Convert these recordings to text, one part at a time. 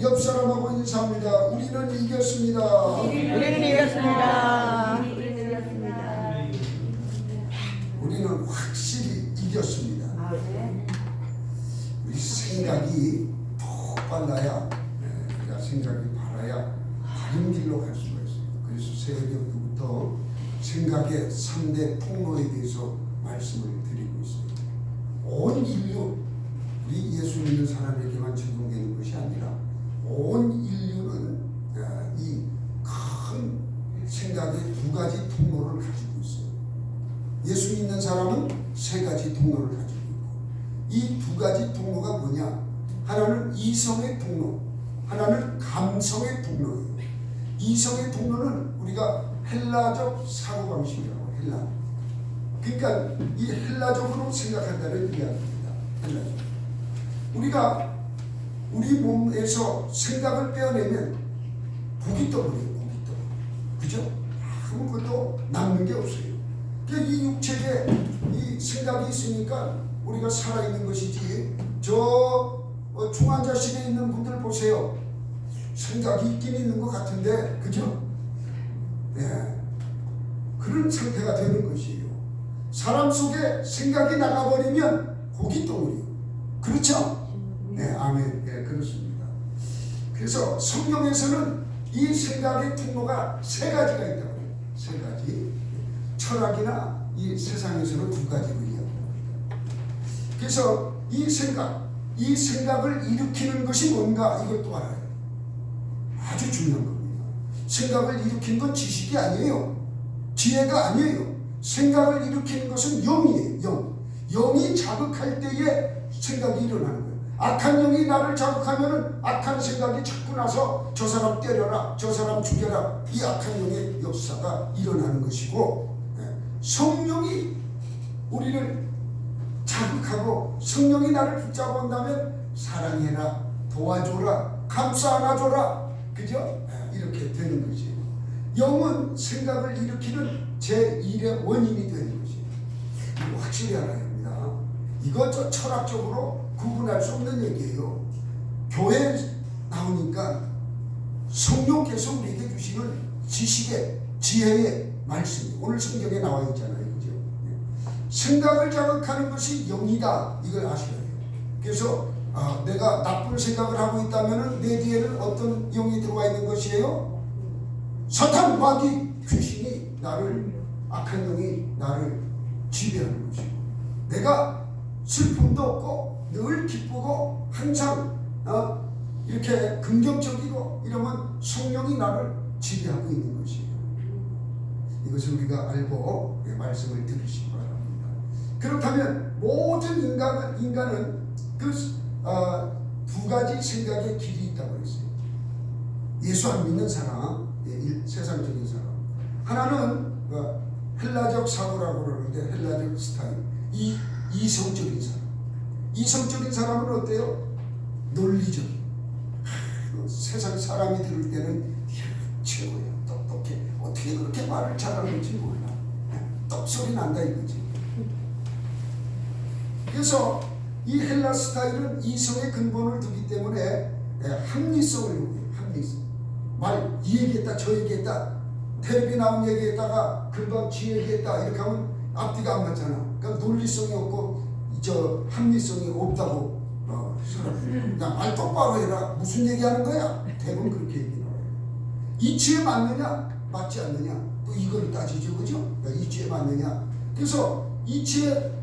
옆 사람하고 인사합니다. 우리는 이겼습니다. 우리는 이겼습니다. 우리는 확실히 이겼습니다. 우리 생각이 더 빨라야, 우리가 생각이 바라야 바른 길로 갈 수가 있어요. 그래서 새벽부터 생각의 3대 통로에 대해서 말씀을 드리고 있어요. 온 인류, 우리 예수 믿는 사람에게만 적용되는 것이 아니라 온 인류는 이 큰 생각의 두 가지 통로를 가지고 있어요. 예수 믿는 사람은 세 가지 통로를 가지고 있고, 이 두 가지 통로가 뭐냐? 하나는 이성의 통로, 하나는 감성의 통로예요. 이성의 통로는 우리가 헬라적 사고방식이라고, 헬라. 그러니까 이 헬라적으로 생각한다는 이야기입니다. 헬라적. 우리가 우리 몸에서 생각을 빼어내면 복이 떠버려요. 복이 떠. 그죠? 아무것도 남는 게 없어요. 그러니까 이 육체에 이 생각이 있으니까 우리가 살아있는 것이지. 저 중환자실에 있는 분들 보세요. 생각이 있긴 있는 것 같은데, 그죠? 네. 그런 상태가 되는 것이에요. 사람 속에 생각이 나가버리면 복이 떠버려요. 그렇죠? 네, 아멘. 네, 그렇습니다. 그래서 성경에서는 이 생각의 통로가 세 가지가 있다고 해요. 세 가지. 철학이나 이 세상에서는 두 가지로 이야기합니다. 그래서 이 생각을 일으키는 것이 뭔가 이것도 알아요. 아주 중요한 겁니다. 생각을 일으키는 건 지식이 아니에요. 지혜가 아니에요. 생각을 일으키는 것은 영이에요. 영. 영이 자극할 때에 생각이 일어나는 거예요. 악한 영이 나를 자극하면은 악한 생각이 자꾸 나서 저 사람 때려라, 저 사람 죽여라, 이 악한 영의 역사가 일어나는 것이고, 성령이 우리를 자극하고 성령이 나를 붙잡아 온다면 사랑해라, 도와줘라, 감싸 안아줘라, 그죠? 이렇게 되는 거지. 영은 생각을 일으키는 제1의 원인이 되는 거지. 이거 확실히 알아야 합니다. 이거 철학적으로 구분할 수 없는 얘기예요. 교회에 나오니까 성령께서 우리에게 주시는 지식의, 지혜의 말씀이 오늘 성경에 나와 있잖아요. 그죠? 생각을 자극하는 것이 영이다. 이걸 아셔야 돼요. 그래서 내가 나쁜 생각을 하고 있다면 내 뒤에는 어떤 영이 들어와 있는 것이에요? 사탄, 마귀, 귀신이 나를, 악한 영이 나를 지배하는 것이고, 내가 슬픔도 없고 늘 기쁘고 항상 이렇게 긍정적이고 이러면 성령이 나를 지배하고 있는 것이에요. 이것을 우리가 알고 말씀을 들으시기 바랍니다. 그렇다면 모든 인간은 그 두 가지 생각의 길이 있다고 했어요. 예수 안 믿는 사람, 세상적인 사람. 하나는 헬라적 사고라고 그러는데, 헬라적 스타일. 이성적인 사람. 이성적인 사람은 어때요? 논리적인. 세상 사람이 들을 때는 최고야, 똑똑해, 어떻게 그렇게 말을 잘하는지 몰라, 떡소리 난다 이거지. 그래서 이 헬라 스타일은 이성의 근본을 두기 때문에 합리성을 요구해요. 합리성. 말 이 얘기했다 저 얘기했다, 텔레비 나온 얘기했다가 금방 지 얘기했다 이렇게 하면 앞뒤가 안 맞잖아. 그러니까 논리성이 없고 저 합리성이 없다고 그냥 말 똑바로 해라, 무슨 얘기하는 거야? 대부분 그렇게 얘기해요. 이치에 맞느냐 맞지 않느냐, 또 이걸 따지죠. 그죠? 이치에 맞느냐. 그래서 이치에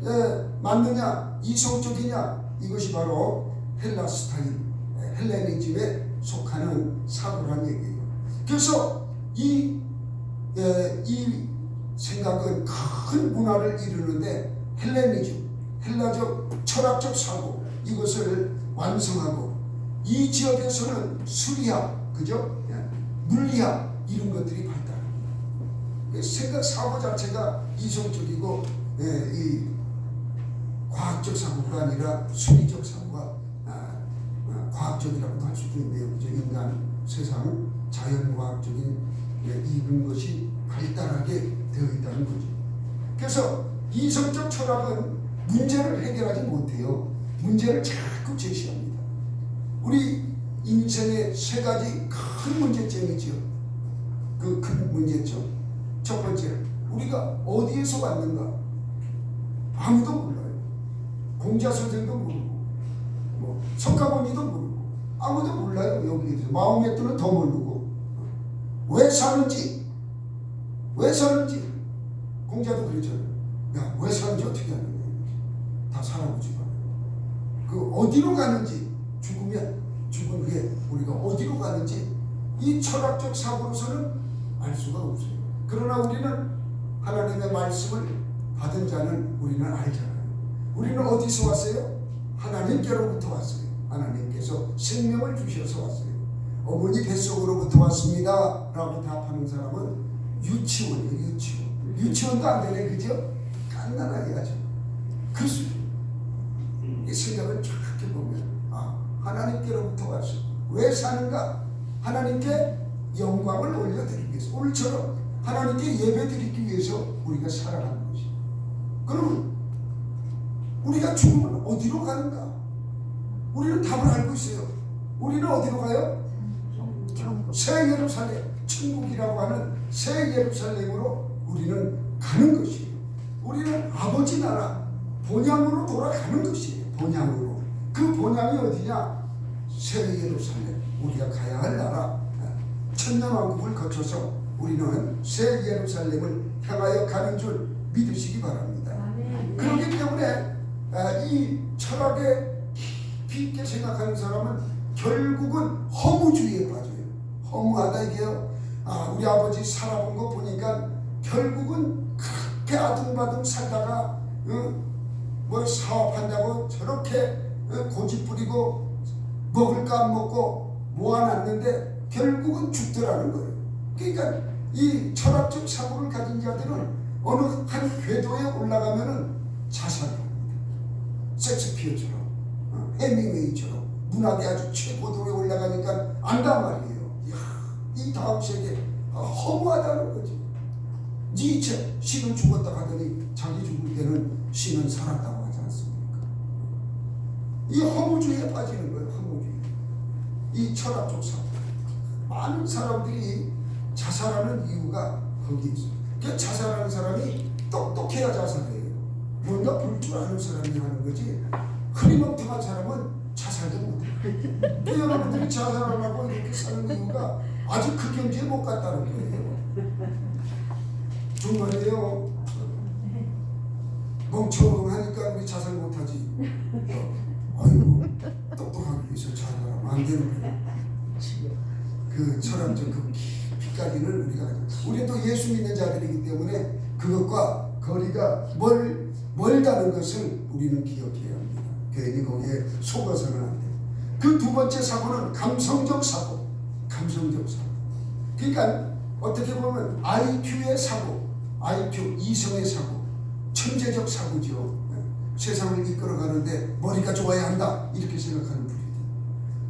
맞느냐, 이성적이냐, 이것이 바로 헬라 스타일, 헬레니즘에 속하는 사고란 얘기예요. 그래서 이 생각은 큰 문화를 이루는데 헬레니즘, 헬라적 철학적 사고, 이것을 완성하고, 이 지역에서는 수리학, 그죠? 물리학, 이런 것들이 발달합니다. 생각 사고 자체가 이성적이고, 이 과학적 사고가 아니라 수리적 사고가 과학적이라고도 할 수도 있네요. 그죠? 인간, 세상, 자연과학적인 이런 것이 발달하게 되어 있다는 거죠. 그래서 이성적 철학은 문제를 해결하지 못해요. 문제를 자꾸 제시합니다. 우리 인생의 세 가지 큰 문제점이죠. 그 큰 문제점. 첫 번째, 우리가 어디에서 왔는가? 아무도 몰라요. 공자선생도 모르고, 뭐 석가모니도 모르고, 아무도 몰라요. 여기에서 마호메트는 더 모르고, 왜 사는지 공자도 그랬잖아요. 야, 왜 사는지 어떻게 하는 거야? 다 살아보지 마. 그 어디로 가는지, 죽은 후에 우리가 어디로 가는지 이 철학적 사고로서는 알 수가 없어요. 그러나 우리는 하나님의 말씀을 받은 자는 우리는 알잖아요. 우리는 어디서 왔어요? 하나님께로부터 왔어요. 하나님께서 생명을 주셔서 왔어요. 어머니 뱃속으로부터 왔습니다 라고 답하는 사람은 유치원이에요. 유치원도 안 되네, 그죠? 깐난하게 하죠. 그 수준. 이 생각을 쫙 해보면, 하나님께로부터 왔어요. 왜 사는가? 하나님께 영광을 올려드리기 위해서, 오늘처럼 하나님께 예배드리기 위해서 우리가 살아가는 것이죠. 그러면 우리가 죽으면 어디로 가는가? 우리는 답을 알고 있어요. 우리는 어디로 가요? 새 예루살렘, 천국이라고 하는 새 예루살렘으로 우리는 가는 것이에요. 우리는 아버지 나라 본향으로 돌아가는 것이에요. 본향으로. 그 본향이 어디냐? 새 예루살렘, 우리가 가야 할 나라. 천년왕국을 거쳐서 우리는 새 예루살렘을 향하여 가는 줄 믿으시기 바랍니다. 그렇기 때문에 이 철학에 깊이 있게 생각하는 사람은 결국은 허무주의에 빠져요. 허무하다 이게요. 우리 아버지 살아본 거 보니까 결국은 그렇게 아둥바둥 살다가 뭐 사업한다고 저렇게 고집 부리고 먹을 거 안 먹고 모아놨는데 결국은 죽더라는 거예요. 그러니까 이 철학적 사고를 가진 자들은 어느 한 궤도에 올라가면은 자살을 합니다. 섹스피어처럼, 해밍웨이처럼 문학의 아주 최고도에 올라가니까 안단 말이에요. 이야, 이 다음 세계 허무하다는 거지. 니체, 신은 죽었다 하더니 자기 죽을 때는 신은 살았다고 하지 않습니까? 이 허무주의에 빠지는 거예요. 허무주의. 이 철학적 사고. 많은 사람들이 자살하는 이유가 거기에 있어요. 그 자살하는 사람이 똑똑해야 자살해요. 뭔가 볼 줄 아는 사람이 하는 거지, 흐리멍텅한 사람은 자살도 못해요. 여러분들이 자살하려고 이렇게 사는 이유가 아직 그 경지에 못 갔다는 거예요. 정말이에요. 멍청하니까 우리 자살 못하지. 아이고, 똑똑하기 위해서 자살하면 안 되는 거예요. 그 철학적 그 깊이까지는 우리 또 예수 믿는 자들이기 때문에 그것과 거리가 멀다는 것을 우리는 기억해야 합니다. 괜히 거기에 속아서는 안 돼요. 그 두 번째 사고는 감성적 사고. 감성적 사고. 그러니까 어떻게 보면 IQ의 사고, IQ, 이성의 사고, 천재적 사고죠. 세상을 이끌어가는데 머리가 좋아야 한다 이렇게 생각하는 분이에요.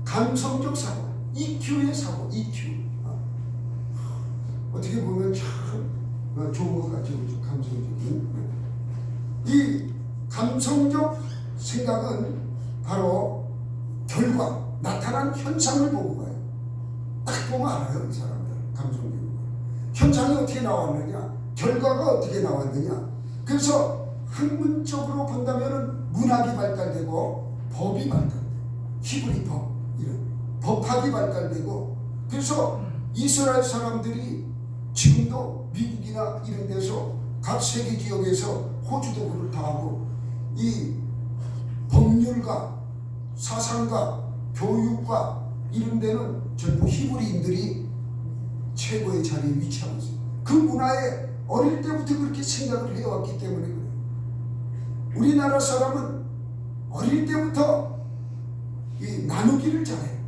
감성적 사고, EQ의 사고, EQ. 어떻게 보면 참 좋은 것 같죠. 감성적인. 이 감성적 생각은 바로 결과, 나타난 현상을 보고 가요. 딱 보면 알아요. 이 사람들 감성적인 거. 현상이 어떻게 나왔느냐, 결과가 어떻게 나왔느냐. 그래서 학문적으로 본다면 문학이 발달되고 법이 발달돼요. 히브리 법, 이런 법학이 발달되고, 그래서 이스라엘 사람들이 지금도 미국이나 이런 데서 각 세계 지역에서 호주도 그렇다고 이 법률가, 사상가, 교육가 이런 데는 전부 히브리인들이 최고의 자리에 위치하고 있어요. 그 문화에 어릴 때부터 그렇게 생각을 해왔기 때문에 그래요. 우리나라 사람은 어릴 때부터 이 나누기를 잘해요.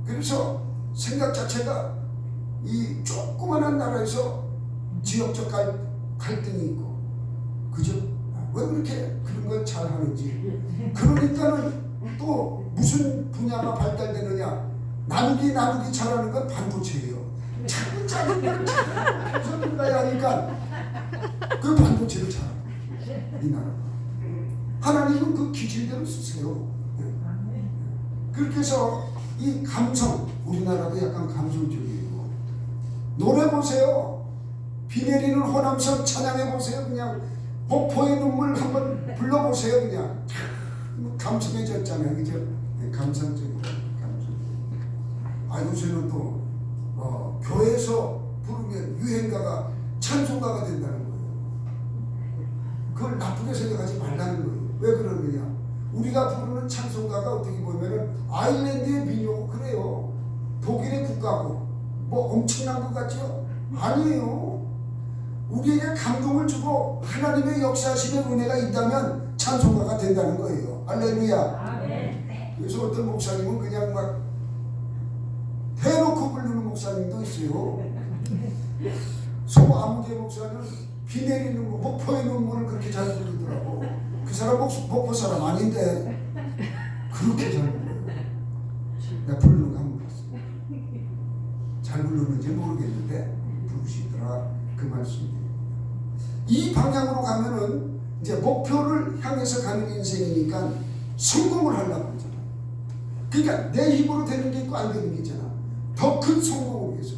그래서 생각 자체가 이 조그만한 나라에서 지역적 갈등이 있고, 그죠? 왜 그렇게 그런 걸 잘하는지. 그러니까는 또 무슨 분야가 발달되느냐, 나누기 잘하는 건 반도체예요. 자꾸 작은 걸 무슨 가야 하니까 그 반도체를 잘하고, 이 나라가. 하나님은 그 기질대로 쓰세요. 그렇게 해서 이 감성, 우리나라도 약간 감성적이에요. 노래 보세요. 비 내리는 호남선 찬양해 보세요. 그냥 목포의 눈물 한번 불러보세요. 그냥 감성해졌잖아요. 그죠? 네, 감성적이고 감성. 요새는 또 교회에서 부르면 유행가가 찬송가가 된다는 거예요. 그걸 나쁘게 생각하지 말라는 거예요. 왜 그러느냐? 우리가 부르는 찬송가가 어떻게 보면은 아일랜드의 민요고 그래요. 독일의 국가고 뭐 엄청난 것 같죠? 아니에요. 우리에게 감동을 주고 하나님의 역사하심의 은혜가 있다면 찬송가가 된다는 거예요. 할렐루야. 그래서 어떤 목사님은 그냥 막 대놓고 부르는 목사님도 있어요. 소아무개 목사는 비 내리는 거, 목포의 눈물을 그렇게 잘 부르더라고. 그 사람 목포 사람 아닌데 그렇게 잘 불러요. 내가 부르는 거 한번 봤어. 잘 부르는지 모르겠는데 부르시더라. 그 말씀이에요. 이 방향으로 가면은 이제 목표를 향해서 가는 인생이니까 성공을 하려고 하잖아. 그러니까 내 힘으로 되는 게 있고 안 되는 게 있잖아. 더 큰 성공을 위해서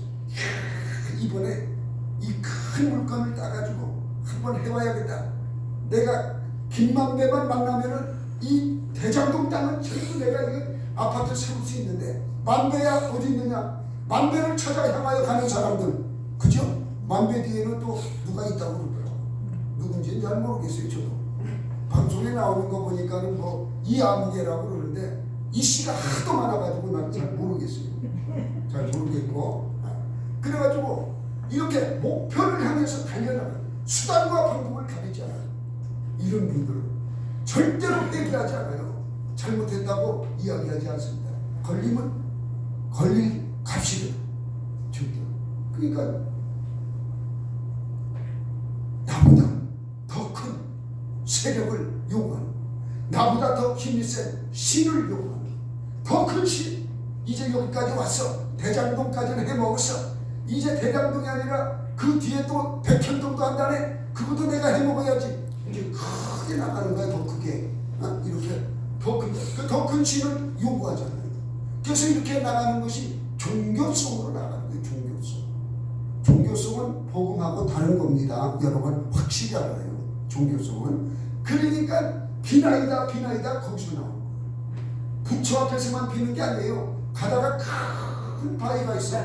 이번에 이 큰 물건을 따가지고 한번 해봐야겠다. 내가 김만배만 만나면은 이 대장동 땅은 전부 내가 이거 아파트 세울 수 있는데 만배야 어디 있느냐? 만배를 찾아 향하여 가는 사람들, 그죠? 만배 뒤에는 또 누가 있다고 그러더라고. 누군지는 잘 모르겠어요. 저도 방송에 나오는 거 보니까는 뭐 이아무개라고 그러는데 이 씨가 하도 많아가지고 난 잘 모르겠어요. 잘 모르겠고 그래가지고 이렇게 목표를 향해서 달려나가는 수단과 방법을 가리지 않아요. 이런 분들은 절대로 회개하지 않아요. 잘못했다고 이야기하지 않습니다. 걸리면 걸릴 값이거든. 절대. 그러니까 나보다 더 큰 세력을 요구하는, 나보다 더 힘이 센 신을 요구하는 더 큰 신. 이제 여기까지 왔어. 대장동까지는 해먹었어. 이제 대장동이 아니라 그 뒤에 또 백현동도 한다네. 그것도 내가 해먹어야지. 이제 크게 나가는 거야. 더 크게. 이렇게 더 큰, 더 큰 신을 요구하잖아요. 그래서 이렇게 나가는 것이 종교성으로 나가는 거예요. 종교성. 종교성은 복음하고 다른 겁니다. 여러분 확실히 알아요. 종교성은. 그러니까 비나이다 비나이다 거기서 나오는 거예요. 부처 앞에서만 비는 게 아니에요. 가다가 큰 바위가 있어.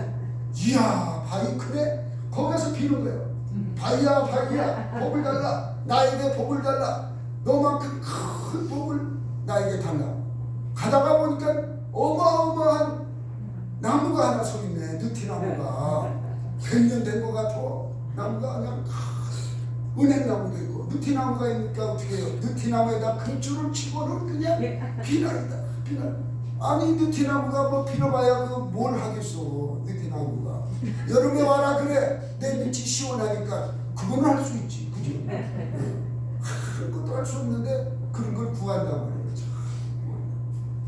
이야 바위 크네. 거기서 비는 거예요. 바위야 바위야 복을 달라. 나에게 복을 달라. 너만큼 큰 복을 나에게 달라. 가다가 보니까 어마어마한 나무가 하나 서 있네. 느티나무가 100년 된 것 같아. 나무가 그냥 은행나무도 있고 느티나무가 있으니까 어떻게 해요? 느티나무에다 큰 줄을 치고는 그냥 비나이다 비나. 아니 느티나무가 뭐 빌어봐야 그 뭘 하겠어. 느티나무가 여름에 와라 그래. 내 밑이 시원하니까 그거는 할 수 있지. 그죠? 큰 것도 할 수 없는데 그런 걸 구한단 말이에요.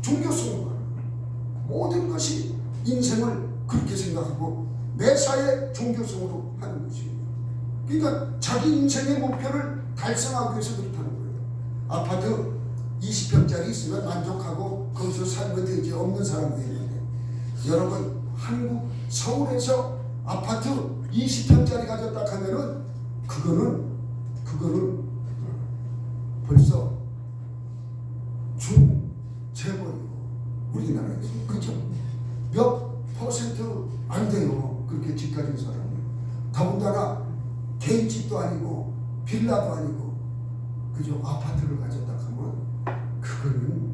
종교성으로 가는 모든 것이 인생을 그렇게 생각하고 매사에 종교성으로 하는 것이에요. 그러니까 자기 인생의 목표를 달성하기 위해서 그렇다는 거예요. 아파트 20평짜리 있으면 만족하고 거기서 살면 되지. 없는 사람도 있는데 여러분 한국 서울에서 아파트 20평짜리 가졌다 하면은 그거는 벌써 중재벌이고 우리나라에서 그렇죠? 몇 퍼센트 안 돼요. 그렇게 집 가진 사람은. 더군다나 개인 집도 아니고 빌라도 아니고 그죠? 아파트를 가졌다 하면 그거는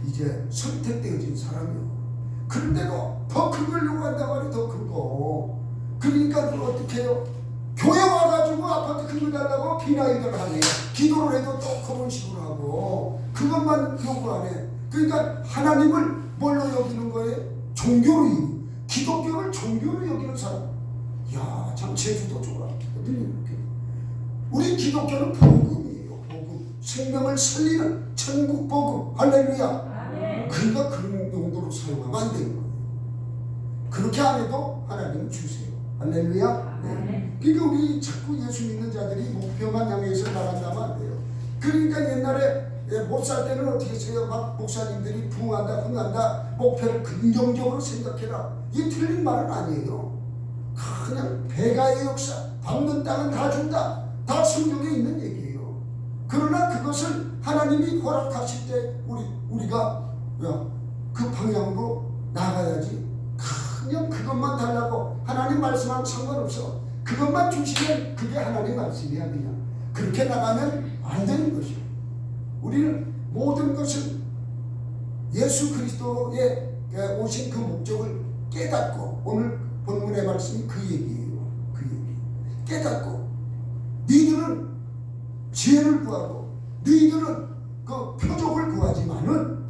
이제 선택되어진 사람이요. 그런데도 더 큰 걸 요구한단 말이에요. 더 큰 거. 그러니까 그걸 어떻게 해요? 교회 와가지고 아파트 큰 거 달라고 비나이를 하네. 기도를 해도 또 그런 식으로 하고 그것만 요구 안 해. 그러니까 하나님을 뭘로 여기는 거예요? 종교로 여기고 기독교를 종교로 여기는 사람. 이야 참 제주도 좋아. 우리 기독교는 복음이에요. 복음. 생명을 살리는 천국 복음. 할렐루야. 그러니까 그런 용도로 사용하면 안 되는 거예요. 그렇게 안 해도 하나님은 주세요. 할렐루야. 네. 그러니까 우리 자꾸 예수 믿는 자들이 목표만 향해서 나간다면 안 돼요. 그러니까 옛날에 못 살 때는 어떻게 했어요? 막 목사님들이 부흥한다, 흥한다, 목표를 긍정적으로 생각해라. 이 틀린 말은 아니에요. 그냥 배가의 역사, 밟는 땅은 다 준다. 다 성경에 있는 얘기예요. 그러나 그것을 하나님이 허락하실 때 우리가 그 방향으로 나가야지. 그냥 그것만 달라고 하나님 말씀하고 상관없어. 그것만 주시면 그게 하나님 말씀이야. 그냥 그렇게 나가면 안 되는 것이요. 우리는 모든 것을 예수 그리스도의 오신 그 목적을 깨닫고, 오늘 본문의 말씀이 그 얘기예요. 그 얘기 깨닫고, 너희들은 지혜를 구하고 너희들은 그 표적을 구하지만은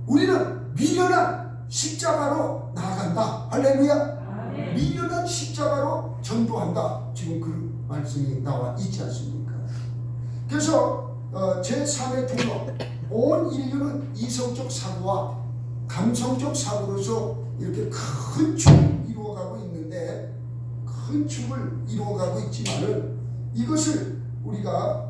우리는 미련한 십자가로 나아간다. 할렐루야. 미련한 십자가로 전도한다. 지금 그 말씀이 나와 있지 않습니까? 그래서 제3의 통로, 온 인류는 이성적 사고와 감성적 사고로서 이렇게 큰 축을 이루어가고 있는데, 큰 축을 이루어가고 있지만은 이것을 우리가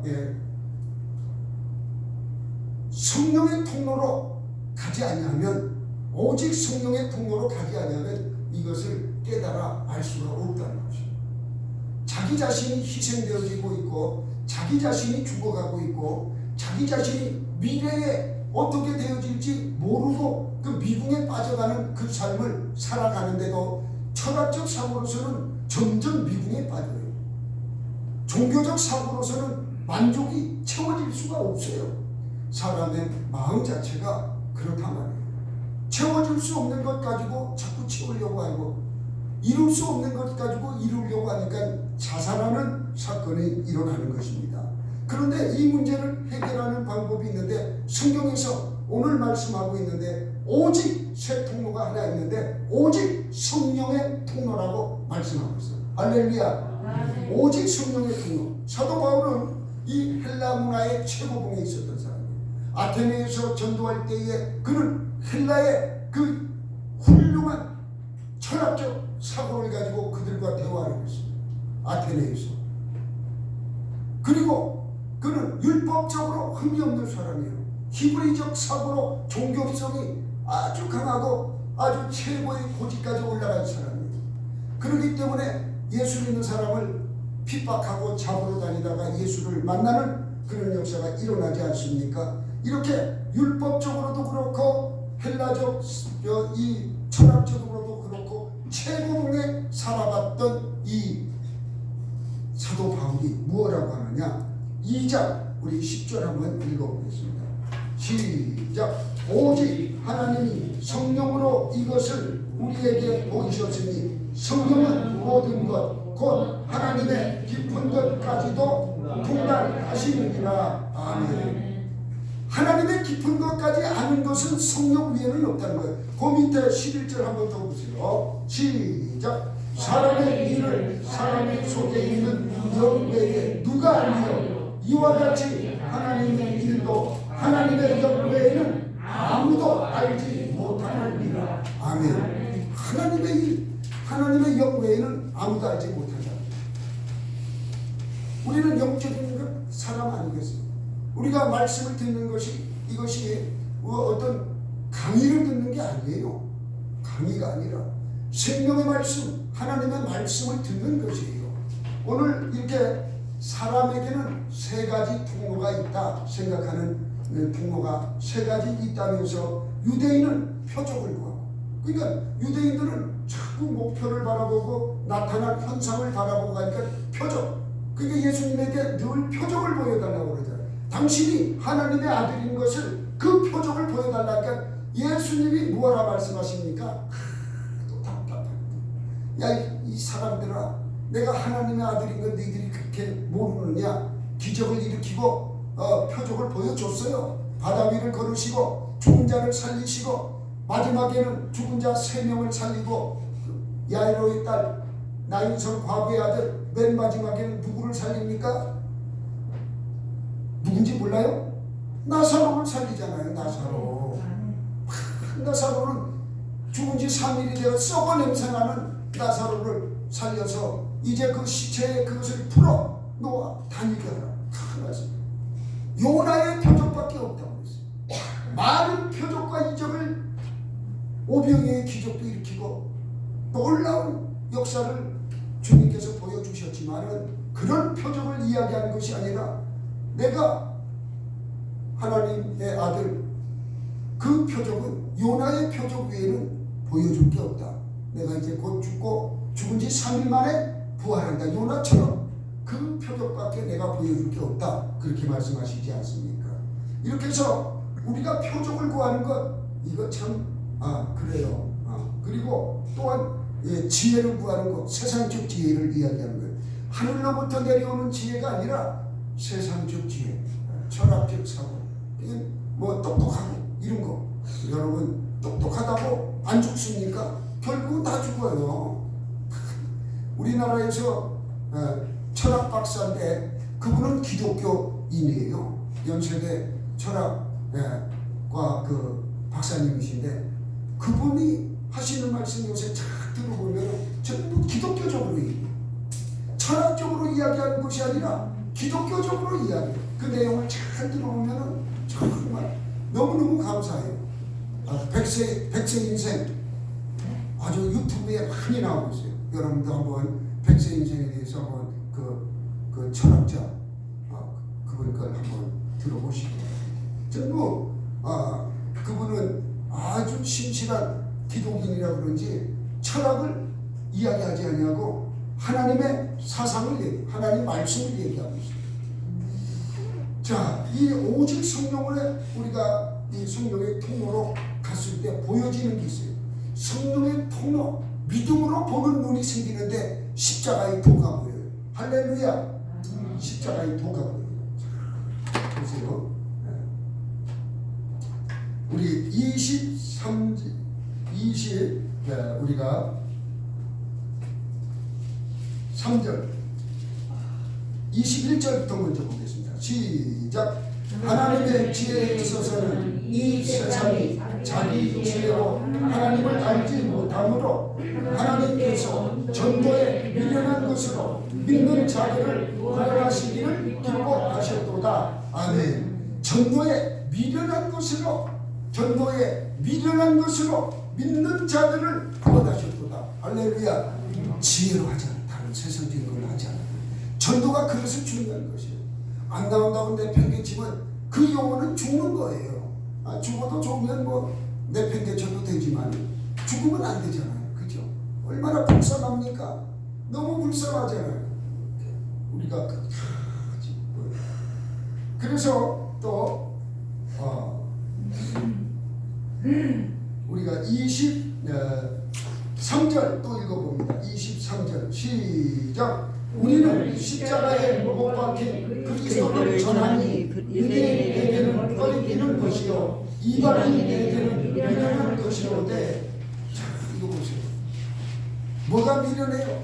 성령의 통로로 가지 아니하면, 오직 성령의 통로로 가지 아니하면 이것을 깨달아 알 수가 없다는 것입니다. 자기 자신이 희생되어지고 있고, 자기 자신이 죽어가고 있고, 자기 자신이 미래에 어떻게 되어질지 모르고 그 미궁에 빠져가는 그 삶을 살아가는데도 철학적 사고로서는 점점 미궁에 빠져요. 종교적 사고로서는 만족이 채워질 수가 없어요. 사람의 마음 자체가 그렇단 말이에요. 채워줄 수 없는 것 가지고 자꾸 채우려고 하고, 이룰 수 없는 것 가지고 이루려고 하니까 자살하는 사건이 일어나는 것입니다. 그런데 이 문제를 해결하는 방법이 있는데, 성경에서 오늘 말씀하고 있는데 오직 새 통로가 하나 있는데 오직 성령의 통로라고 말씀하고 있어요. 할렐루야. 오직 성령의 통로. 사도 바울은 이 헬라 문화의 최고봉에 있었던 사람이에요. 아테네에서 전도할 때에 그는 헬라의 그 훌륭한 철학적 사고를 가지고 그들과 대화를 했습니다. 아테네에서. 그리고 그는 율법적으로 흠이 없는 사람이에요. 히브리적 사고로 종교성이 아주 강하고 아주 최고의 고지까지 올라간 사람이에요. 그렇기 때문에 예수 믿는 사람을 핍박하고 잡으러 다니다가 예수를 만나는 그런 역사가 일어나지 않습니까? 이렇게 율법적으로도 그렇고 헬라적 이 철학적으로도 그렇고 최고봉에 살아봤던 이 사도 바울이 무엇라고 하느냐? 2장 우리 10절 한번 읽어보겠습니다. 시작. 오직 하나님이 성령으로 이것을 우리에게 보이셨으니 성령은 모든 것 곧 하나님의 깊은 것까지도 통달하시느니라. 아멘. 하나님의 깊은 것까지 아는 것은 성령 위에는 없다는 거예요. 그 밑에 11절 한번 더 보세요. 시작. 사람의 일을 사람의 속에 있는 영 외에 누가 알리요? 이와 같이 하나님의 일도 하나님의 영 외에는 아무도 알지 못하느니라. 아멘. 하나님의 일, 하나님의 영 외에는 아무도 알지 못한다. 우리는 영적인 사람 아니겠어요? 우리가 말씀을 듣는 것이, 이것이 어떤 강의를 듣는 게 아니에요. 강의가 아니라 생명의 말씀, 하나님의 말씀을 듣는 것이에요. 오늘 이렇게 사람에게는 세 가지 통로가 있다 생각하는 통로가 세 가지 있다면서 유대인은 표적을 구하고, 그러니까 유대인들은 자꾸 목표를 바라보고 나타난 현상을 바라보고 가니까 표적, 그러니까 예수님에게 늘 표적을 보여달라고 그러잖아요. 당신이 하나님의 아들인 것을 그 표적을 보여달라니까 예수님이 뭐라 말씀하십니까? 또 답답해. 야, 이 사람들아, 내가 하나님의 아들인 걸 너희들이 그렇게 모르느냐? 기적을 일으키고 표적을 보여줬어요. 바다 위를 걸으시고 죽은 자를 살리시고 마지막에는 죽은 자 3명을 살리고 야이로의 딸 나인성 과부의 아들 맨 마지막에는 누구를 살립니까? 누군지 몰라요? 나사로를 살리잖아요. 나사로. 나사로는 죽은 지 3일이 되어 썩어 냄새나는 나사로를 살려서 이제 그 시체에 그것을 풀어 놓아 다니게 하라. 요나의 표적밖에 없다. 많은 표적과 이적을 오병이의 기적도 일으키고 놀라운 역사를 주님께서 보여주셨지만은 그런 표적을 이야기하는 것이 아니라 내가 하나님의 아들 그 표적은 요나의 표적 외에는 보여줄 게 없다. 내가 이제 곧 죽고 죽은 지 3일 만에 부활한다. 요나처럼 그 표적밖에 내가 보여줄 게 없다. 그렇게 말씀하시지 않습니까? 이렇게 해서 우리가 표적을 구하는 것 이거 참 그래요. 그리고 또한 지혜를 구하는 것, 세상적 지혜를 이야기하는 거예요. 하늘로부터 내려오는 지혜가 아니라 세상적 지혜, 철학적 사고, 뭐 똑똑하고 이런 거. 여러분 똑똑하다고 안 죽습니까? 결국은 다 죽어요. 우리나라에서 철학 박사인데 그분은 기독교인이에요. 연세대 철학과 그 박사님이신데 그분이 하시는 말씀 요새 잘 들어보면 전부 기독교적으로 얘기해요. 철학적으로 이야기하는 것이 아니라 기독교적으로 이야기해요. 그 내용을 잘 들어보면 정말 너무너무 감사해요. 백세 인생 아주 유튜브에 많이 나오고 있어요. 여러분도 한번 백세 인생에 대해서 한번 그 철학자 그분 걸 한번 들어보시고 전부 그분은 아주 신실한 기독인이라 그런지 철학을 이야기하지 아니하고 하나님의 사상을 하나님 말씀을 얘기하고 있습니다. 자, 이 오직 성령을 우리가 이 성령의 통로로 갔을 때 보여지는 게 있어요. 성령의 통로, 믿음으로 보는 눈이 생기는데 십자가의 도가 보여요. 할렐루야. 십자가의 도가 보여요. 보세요. 우리 우리가 3절 21절부터 먼저 보겠습니다. 시작. 하나님의 지혜에 있어서는 이 세상이 자기 지혜로 하나님을 알지 못하므로 하나님께서 전도에 미련한 것으로 믿는 자들을 구원하시기를 기뻐하셨도다. 아멘. 전도에 미련한 것으로 믿는 자들을 구원하셨도다. 할렐루야. 지혜로 하잖아. 다른 세상적인 걸 하지 않아. 전도가 그것을 중요한 것이에요. 안 나온다고 내팽개치면 그 영혼은 죽는 거예요. 죽어도 좋으면 뭐 내팽개쳐도 되지만 죽으면 안 되잖아요. 그죠? 얼마나 불쌍합니까? 너무 불쌍하잖아요. 우리가 그래서 또 우리가 23절 또 읽어봅니다. 23절 시작. 우리는 십자가에 못 박힌 그리스도를 전하니 유대인에게는 꺼리끼는 것이요 이방인에게는 미련한 것이로되. 자, 이거 보세요. 뭐가 미련해요?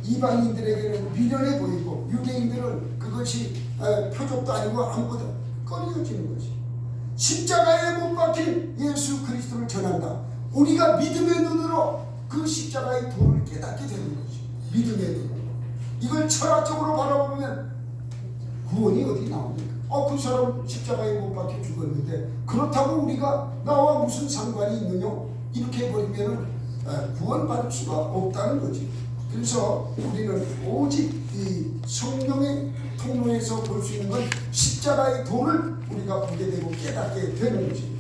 이방인들에게는 미련해 보이고 유대인들은 그것이 표적도 아니고 아무것도 꺼려지는 것이. 십자가에 못 박힌 예수 그리스도를 전한다. 우리가 믿음의 눈으로 그 십자가의 도를 깨닫게 되는 것이 믿음의 눈으로. 이걸 철학적으로 바라보면 구원이 어디 나옵니까? 그 사람 십자가에 못 박혀 죽었는데 그렇다고 우리가 나와 무슨 상관이 있느냐? 이렇게 해버리면 구원받을 수가 없다는 거지. 그래서 우리는 오직 이 성령의 통로에서 볼 수 있는 건 십자가의 도를 우리가 보게 되고 깨닫게 되는 것이.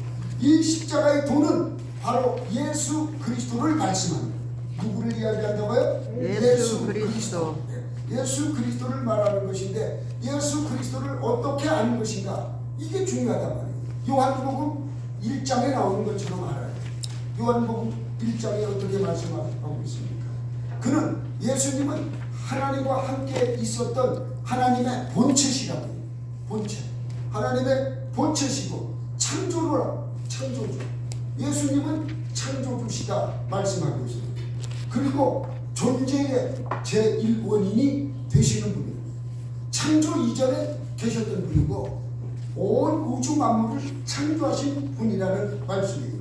이 십자가의 도는 바로 예수 그리스도를 말씀합니다. 누구를 이야기한다고요? 예수 그리스도. 예수 그리스도를 말하는 것인데 예수 그리스도를 어떻게 아는 것인가? 이게 중요하단 말이에요. 요한복음 1장에 나오는 것처럼 알아요. 요한복음 1장에 어떻게 말씀하고 있습니까? 그는 예수님은 하나님과 함께 있었던 하나님의 본체시라고 해요. 본체. 하나님의 본체시고 창조주. 예수님은 창조주시다 말씀하고 있습니다. 그리고 존재의 제1원인이 되시는 분이에요. 창조 이전에 계셨던 분이고 온 우주 만물을 창조하신 분이라는 말씀이에요.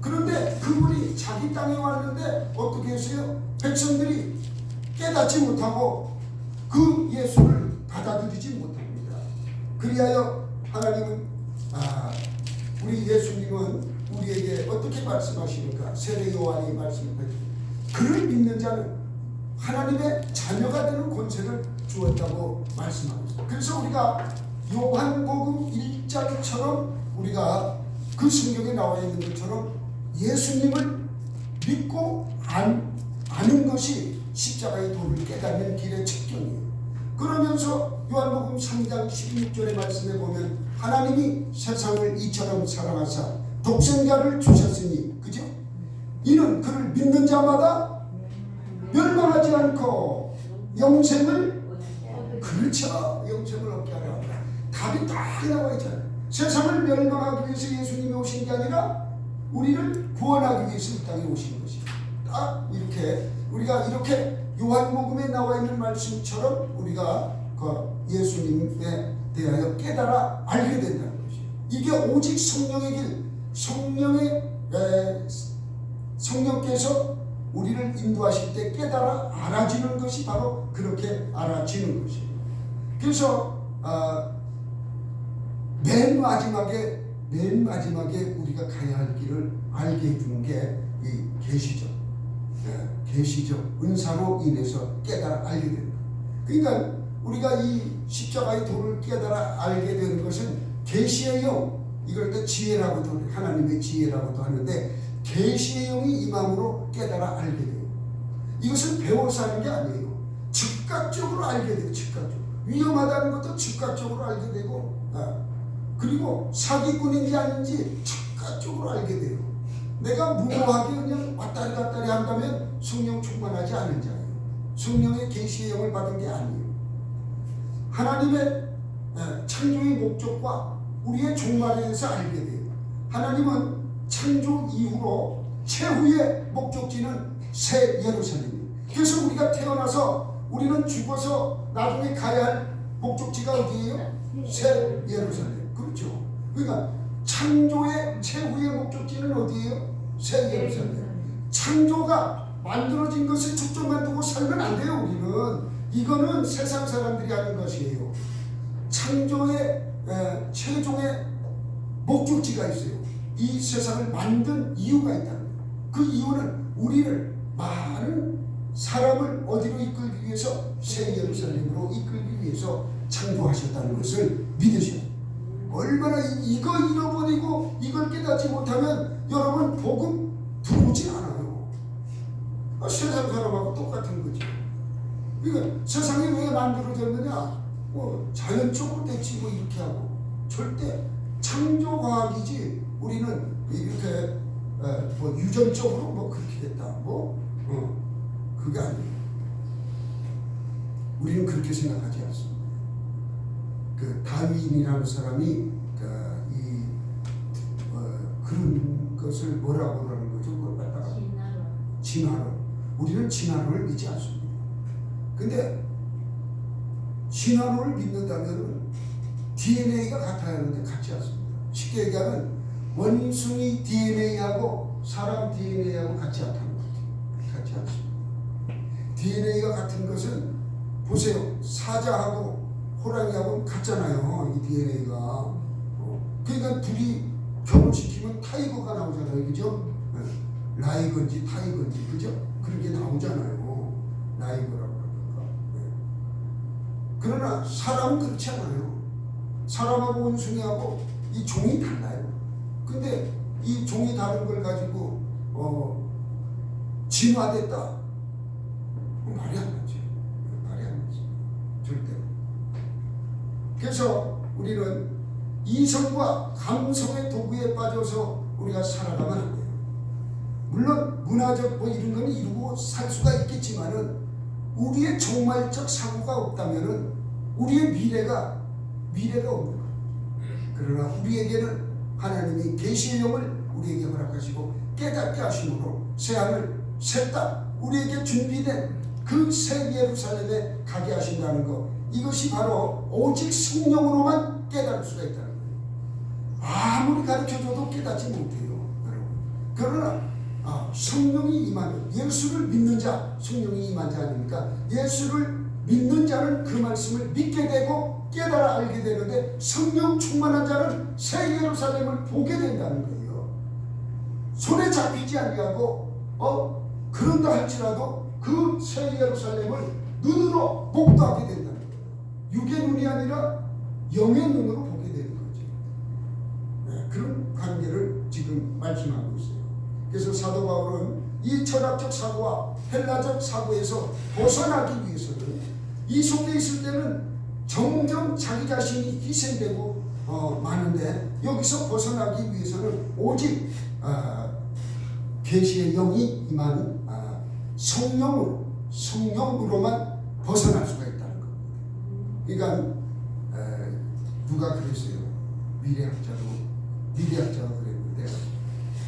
그런데 그분이 자기 땅에 왔는데 어떻게 했어요? 백성들이 깨닫지 못하고 그 예수를 받아들이지 못합니다. 그리하여 하나님은 우리 예수님은 우리에게 어떻게 말씀하시는가? 세례 요한이 말씀하시는 그를 믿는 자는 하나님의 자녀가 되는 권세를 주었다고 말씀하고 있습니다. 그래서 우리가 요한복음 1장처럼 우리가 그 성경에 나와 있는 것처럼 예수님을 믿고 아는 것이 십자가의 도를 깨닫는 길의 측경이에요. 그러면서 요한복음 3장 16절의 말씀에 보면 하나님이 세상을 이처럼 사랑하사 독생자를 주셨으니, 그죠? 이는 그를 믿는 자마다 멸망하지 않고 영생을, 그렇죠, 영생을 얻게 하려 합니다. 답이 딱 나와 있잖아요. 세상을 멸망하기 위해서 예수님이 오신 게 아니라 우리를 구원하기 위해서 이 땅에 오신 것이, 딱 이렇게 우리가 이렇게 요한복음에 나와 있는 말씀처럼 우리가 그 예수님에 대하여 깨달아 알게 된다는 것이에요. 이게 오직 성령의 길, 성령께서 우리를 인도하실 때 깨달아 알아지는 것이 바로 그렇게 알아지는 것이에요. 그래서 맨 마지막에 우리가 가야 할 길을 알게 해주는 게 이 계시죠. 계시죠. 은사로 인해서 깨달아 알게 됩니다. 그러니까 우리가 이 십자가의 도를 깨달아 알게 되는 것은 계시의 영, 이걸 또 지혜라고도, 하나님의 지혜라고도 하는데, 계시의 영이 임함으로 깨달아 알게 돼요. 이것은 배워서 하는 게 아니에요. 즉각적으로 알게 돼요. 즉각적으로. 위험하다는 것도 즉각적으로 알게 되고, 그리고 사기꾼인지 아닌지 즉각적으로 알게 돼요. 내가 무모하게 그냥 왔다리 갔다리 한다면 성령 충만하지 않은 자예요. 성령의 계시의 영을 받은 게 아니에요. 하나님의 창조의 목적과 우리의 종말에 대해서 알게 돼요. 하나님은 창조 이후로 최후의 목적지는 새 예루살렘이에요. 그래서 우리가 태어나서 우리는 죽어서 나중에 가야 할 목적지가 어디예요? 새 예루살렘. 그렇죠. 그러니까 창조의 최후의 목적지는 어디예요? 새 예루살렘. 창조가 만들어진 것을 초점만 두고 살면 안 돼요. 우리는 이거는 세상 사람들이 하는 것이에요. 창조의 최종의 목적지가 있어요. 이 세상을 만든 이유가 있다는 거예요. 그 이유는 우리를, 많은 사람을 어디로 이끌기 위해서? 새 예루살렘으로 이끌기 위해서 창조하셨다는 것을 믿으셔요. 얼마나 이거 잃어버리고 이걸 깨닫지 못하면 여러분 복음 들어오지 않아요. 세상 사람하고 똑같은 거죠. 그러니까 세상이 왜 만들어졌느냐? 자연적으로 됐지 뭐 이렇게 하고. 절대 창조과학이지 우리는 이렇게 뭐 유전적으로 뭐 그렇게 됐다 그게 아니에요. 우리는 그렇게 생각하지 않습니다. 그 다윈이라는 사람이 그런 것을 뭐라고 그러는 거죠? 그걸 갖다가 진화론. 우리는 진화론을 믿지 않습니다. 근데 진화론을 믿는다면 DNA가 같아야 하는데 같지 않습니다. 쉽게 얘기하면 원숭이 DNA하고 사람 DNA하고 같지 않다는 것 같아요. 같지 않습니다. DNA가 같은 것은 보세요. 사자하고 호랑이하고 같잖아요. 이 DNA가. 그러니까 둘이 결혼시키면 타이거가 나오잖아요. 그죠? 라이건지 타이건지, 그죠? 그런 게 나오잖아요. 라이거라고 그러니까. 그러나 사람은 그렇지 않아요. 사람하고 원숭이하고 이 종이 달라요. 근데 이 종이 다른 걸 가지고 진화됐다. 말이 안 나지. 말이 안 나지. 절대. 그래서 우리는 이성과 감성의 도구에 빠져서 우리가 살아가면 안 돼요. 물론 문화적 뭐 이런 건 이루고 살 수가 있겠지만은 우리의 종말적 사고가 없다면은 우리의 미래가 없는 거예요. 그러나 우리에게는 하나님이 계시의 영을 우리에게 허락하시고 깨닫게 하심으로 새 하늘 새 땅 우리에게 준비된 그 새 예루살렘에 가게 하신다는 것, 이것이 바로 오직 성령으로만 깨달을 수가 있다는 거예요. 아무리 가르쳐줘도 깨닫지 못해요, 여러분. 그러나 성령이 임하면, 예수를 믿는 자, 성령이 임한 자 아닙니까? 예수를 믿는 자는 그 말씀을 믿게 되고 깨달아 알게 되는데 성령 충만한 자는 새 예루살렘을 보게 된다는 거예요. 손에 잡히지 아니하고 그런다 할지라도 그 새 예루살렘을 눈으로 목도하게 된다는 거예요. 육의 눈이 아니라 영의 눈으로 보게 되는 거죠. 네, 그런 관계를 지금 말씀하고 있어요. 그래서 사도 바울은 이 철학적 사고와 헬라적 사고에서 벗어나기 위해서는 이 속에 있을 때는 점점 자기 자신이 희생되고 많은데 여기서 벗어나기 위해서는 오직 계시의 영이 임한 성령으로만 벗어날 수가 있다는 겁니다. 그러니까 누가 그랬어요? 미래학자가 그랬는데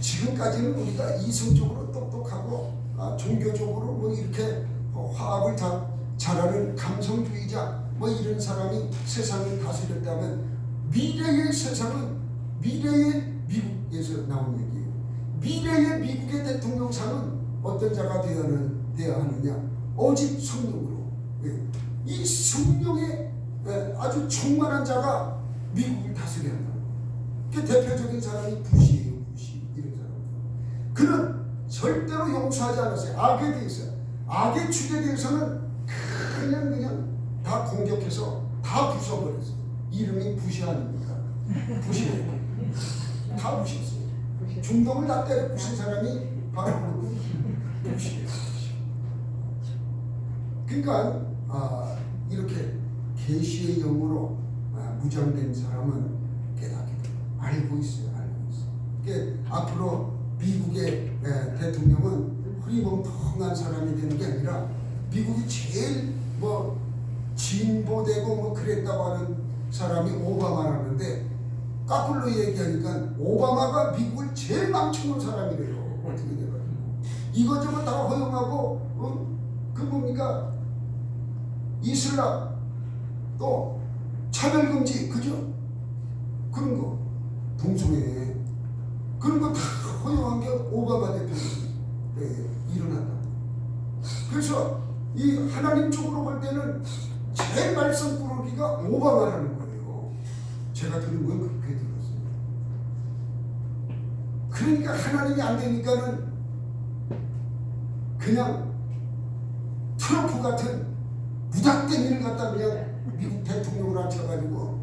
지금까지는 우리가 이성적으로 똑똑하고 종교적으로 뭐 이렇게 화합을 다 잘하는 감성주의자 뭐 이런 사람이 세상을 다스렸다면 미래의 세상은 미래의 미국에서 나온 얘기예요. 미래의 미국의 대통령상은 어떤 자가 되어야 하느냐? 오직 성령으로. 이 성령의 아주 충만한 자가 미국을 다스려야 한다. 그 대표적인 사람이 부시예요. 부시 이런 사람. 그는 절대로 용서하지 않았어요. 악에 대해서. 악의 축에 대해서는 그냥 다 공격해서 다 부숴버렸어요. 이름이 부시 아닙니까? 부시예요. 다 부셨어요. 중동을 다 때려 부신 사람이 바로 부시예요. 그러니까 이렇게 계시의 영으로 무장된 사람은 깨닫게 돼요. 알고 있어요. 그러니까 앞으로 미국의 대통령은 흐리멍텅한 사람이 되는 게 아니라 미국이 제일 뭐 진보되고 뭐 그랬다고 하는 사람이 오바마라는데 까꿀로 얘기하니까 오바마가 미국을 제일 망쳐놓은 사람이래요. 어떻게 돼가지고 이것저것 다 허용하고 그 뭡니까 이슬람 또 차별금지 그죠? 그런 거 동성애 그런 거 다 허용한 게 오바마 대통령이 일어났다. 그래서 이 하나님 쪽으로 볼 때는 제일 말썽 꾸러기가 오바마라는 거예요. 제가 들은 건 그렇게 들었어요. 그러니까 하나님이 안 되니까는 그냥 트럼프 같은 무닥된 일을 갖다 그냥 미국 대통령으로 앉혀가지고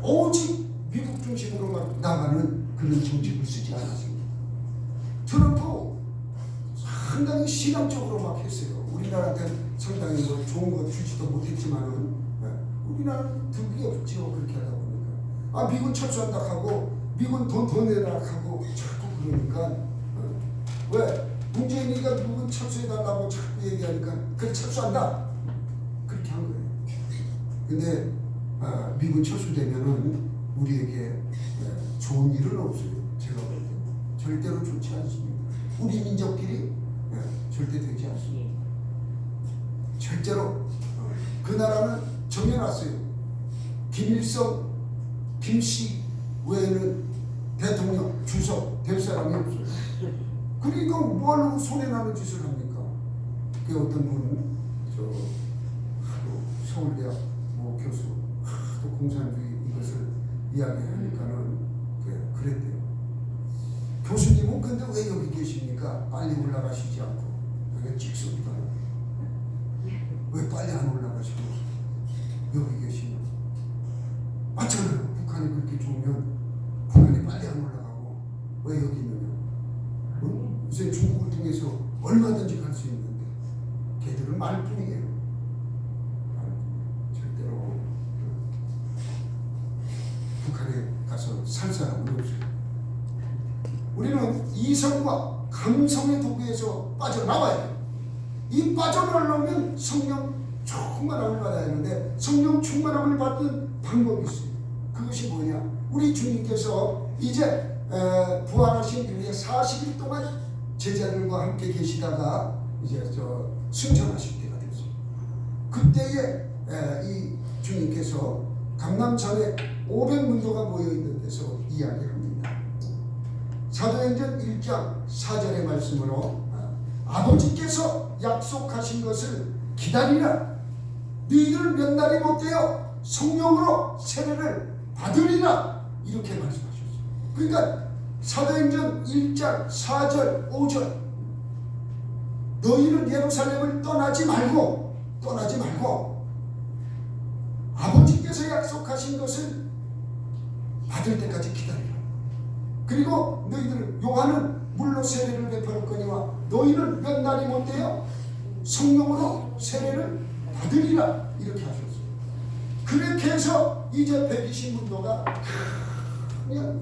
오직 미국 중심으로만 나가는 그런 정책을 쓰지 않았습니다. 트럼프 상당히 신앙적으로 막 했어요. 우리나라한테는 상당히 뭐 좋은 거 주지도 못했지만은 우리나라는 득이 없죠. 그렇게 하다 보니까 미군 철수한다 하고 미군 돈 더 내라 하고 자꾸 그러니까 왜 문재인이가 미군 철수해달라고 자꾸 얘기하니까 그래 철수한다 그렇게 한 거예요. 근데 미군 철수되면은 우리에게 좋은 일은 없어요. 제가 볼 때 절대로 좋지 않습니다. 우리 민족끼리 절대 되지 않습니다. 절대로 그 나라는 정해놨어요. 김일성, 김씨 외에는 대통령, 주석 될 사람이 없어요. 그러니까 뭘로 손해나는 짓을 합니까? 그 어떤 분은 서울대학 뭐 교수 또 공산주의 이것을 이야기하니까는 그랬대요. 교수님은 근데 왜 여기 계십니까? 빨리 올라가시지 않고 여기 찍습니다. 왜 빨리 안 올라가시고 여기 계시냐? 맞잖아요. 북한이 그렇게 좋으면 북한이 빨리 안 올라가고 왜 여기 있느냐? 요새 중국을 통해서 얼마든지 갈 수 있는데 걔들은 말뿐이에요. 절대로 북한에 가서 살 사람은 없어요. 우리는 이성과 감성의 도구에서 빠져나와야 해요. 이 빠져나오려면 성령 충만함을 받아야 하는데 성령 충만함을 받는 방법이 있어요. 그것이 뭐냐? 우리 주님께서 이제 부활하신 이후에 40일 동안 제자들과 함께 계시다가 이제 승천하실 때가 됐어요. 그때에 이 주님께서 강남산에 500문도가 모여있는 데서 이야기합니다. 사도행전 1장 4절의 말씀으로 아버지께서 약속하신 것을 기다리라. 너희들은 몇 날이 못되어 성령으로 세례를 받으리라 이렇게 말씀하셨어요. 그러니까 사도행전 1장 4절 5절 너희는 예루살렘을 떠나지 말고 아버지께서 약속하신 것을 받을 때까지 기다리라. 그리고 너희들은 요한은 물로 세례를 베풀었거니와 너희는 몇 날이 못되어 성령으로 세례를 받으리라 이렇게 하셨어요. 그렇게 해서 이제 120문도가 그냥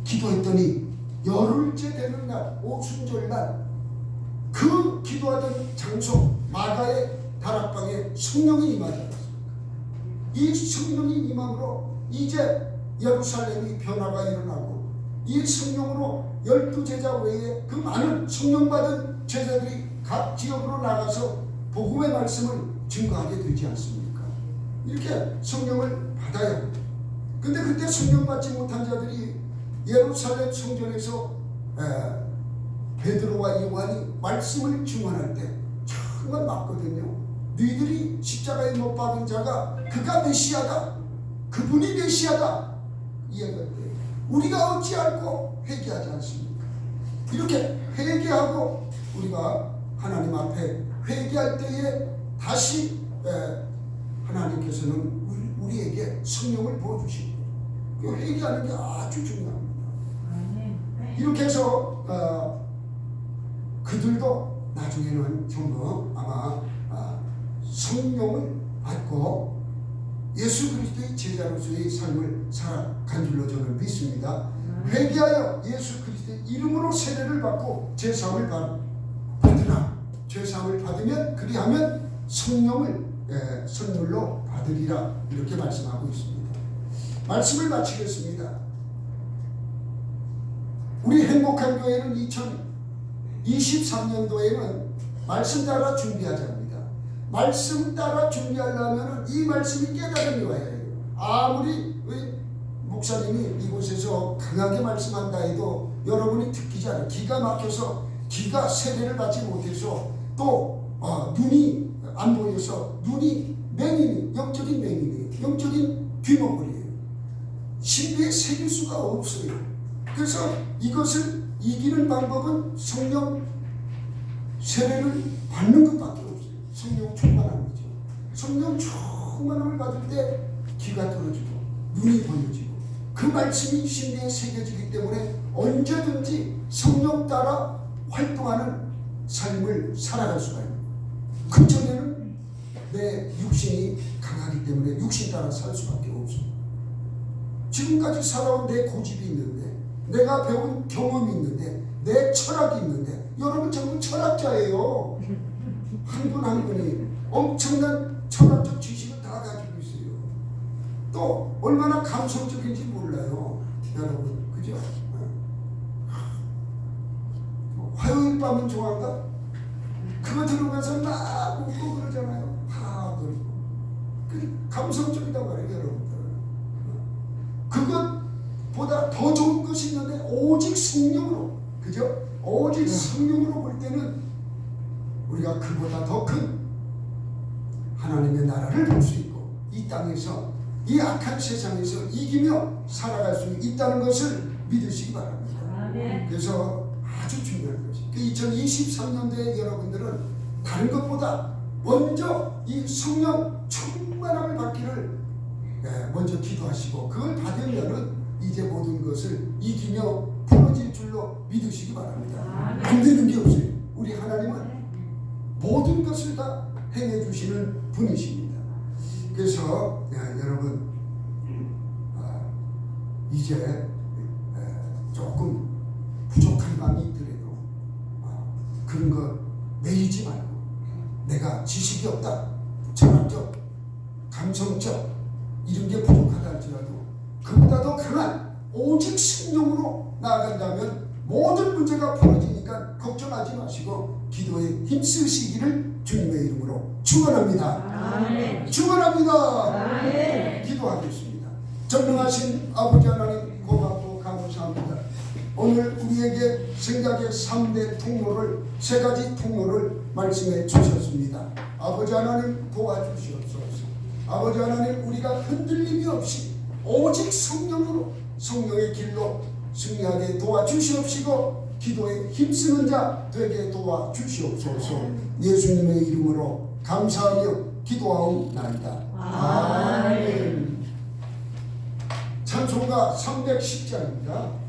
기도했더니 열흘째 되는 날 오순절날 그 기도하던 장소 마가의 다락방에 성령이 임하지 않았습니까? 이 성령이 임함으로 이제 예루살렘이 변화가 일어나고 이 성령으로 12제자 외에 그 많은 성령 받은 제자들이 각 지역으로 나가서 복음의 말씀을 증거하게 되지 않습니까? 이렇게 성령을 받아야 합니다. 근데 그때 성령 받지 못한 자들이 예루살렘 성전에서 베드로와 요한이 말씀을 증언할 때 정말 맞거든요. 너희들이 십자가에 못 박은 자가 그가 메시아다, 그분이 메시아다 이야기할 때 우리가 어찌 알고 회개하지 않습니까? 이렇게 회개하고 우리가 하나님 앞에 회개할 때에 다시 하나님께서는 우리에게 성령을 부어주시고 회개하는 게 아주 중요합니다. 이렇게 해서 그들도 나중에는 전부 아마 성령을 받고 예수 그리스도의 제자로서의 삶을 살아간 줄로 저는 믿습니다. 회개하여 예수 그리스도의 이름으로 세례를 받고 제사함을 받으라. 제사함을 받으면 그리하면 성령을 선물로 받으리라 이렇게 말씀하고 있습니다. 말씀을 마치겠습니다. 우리 행복한 교회는 2023년도에는 말씀 따라 준비하자 합니다. 말씀 따라 준비하려면 이 말씀이 깨달음이 와야 해요. 아무리 목사님이 이곳에서 강하게 말씀한다 해도 여러분이 듣기지 않아요. 기가 막혀서 기가 세례를 받지 못해서 또 눈이 안 보여서 눈이 맹인이 영적인 맹인이에요. 영적인 귀머거리예요. 신비에 새길 수가 없어요. 그래서 이것을 이기는 방법은 성령 세례를 받는 것밖에 없어요. 성령 충만함이죠. 성령 충만함을 받을 때 귀가 들어지고 눈이 보여지고 그 말씀이 신비에 새겨지기 때문에 언제든지 성령 따라 활동하는 삶을 살아갈 수가 있는 거예요. 그전에는 내 육신이 강하기 때문에 육신 따라 살 수밖에 없습니다. 지금까지 살아온 내 고집이 있는데 내가 배운 경험이 있는데 내 철학이 있는데 여러분 전부 철학자예요. 한 분 한 분이 엄청난 철학적 지식을 다 가지고 있어요. 또 얼마나 감성적인지 몰라요. 여러분 그죠? 화요일 밤은 좋아한가? 그거 들으면서 막 웃고 그러잖아요. 그리고 그 감성적이다 말이에요. 여러분들 그것보다 더 좋은 것이 있는데 오직 성령으로 그죠? 오직 성령으로 볼 때는 우리가 그보다 더 큰 하나님의 나라를 볼 수 있고 이 땅에서 이 악한 세상에서 이기며 살아갈 수 있다는 것을 믿으시기 바랍니다. 그래서 아주 중요한 것이 2023년도에 여러분들은 다른 것보다 먼저 이 성령 충만함을 받기를 먼저 기도하시고 그걸 받으면은 이제 모든 것을 이기며 풀어질 줄로 믿으시기 바랍니다. 안 되는 게 없어요. 우리 하나님은 모든 것을 다 행해 주시는 분이십니다. 그래서 여러분 이제 조금 부족한 마음이 있더라도 그런 거 매이지 말고 내가 지식이 없다, 철학적, 감성적 이런 게 부족하다 할지라도 그보다 더 강한 오직 성령으로 나아간다면 모든 문제가 풀어지니까 걱정하지 마시고 기도에 힘쓰시기를 주님의 이름으로 축원합니다. 아멘. 축원합니다. 아멘. 기도하겠습니다. 전능하신 아버지 하나님 고맙고 감사합니다. 오늘 우리에게 생각의 3대 통로를 3가지 통로를 말씀해 주셨습니다. 아버지 하나님 도와주시옵소서. 아버지 하나님 우리가 흔들림이 없이 오직 성령으로 성령의 길로 승리하게 도와주시옵시고 기도에 힘쓰는 자 되게 도와주시옵소서. 예수님의 이름으로 감사하며 기도하옵나이다. 아멘. 찬송가 310장입니다.